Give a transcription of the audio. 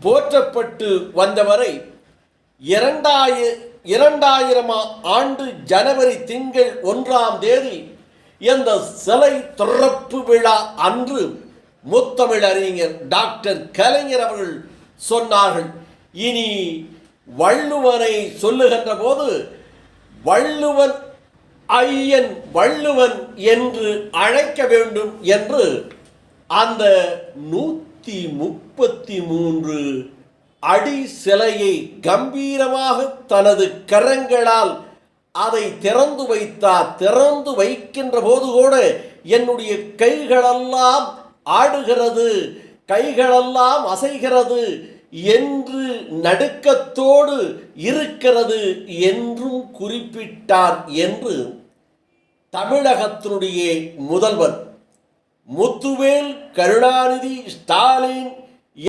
போற்றப்பட்டு வந்தவரை 2000 ஆண்டு ஜனவரி திங்கள் 1ஆம் தேதி இந்த சிலை திறப்பு விழா அன்று முத்தமிழறிஞர் டாக்டர் கலைஞர் அவர்கள் சொன்னார்கள், இனி வள்ளுவனை சொல்லுகின்ற போது வள்ளுவன் ஐயன் வள்ளுவன் என்று அழைக்க வேண்டும் என்று அந்த 133 அடி சிலையை கம்பீரமாக தனது கரங்களால் அதை திறந்து வைத்தார். திறந்து வைக்கின்ற போது கூட என்னுடைய கைகளெல்லாம் ஆடுகிறது, கைகளெல்லாம் அசைகிறது என்று நடுக்கத்தோடு இருக்கிறது என்றும் குறிப்பிட்டார் என்று தமிழகத்தினுடைய முதல்வர் முத்துவேல் கருணாநிதி ஸ்டாலின்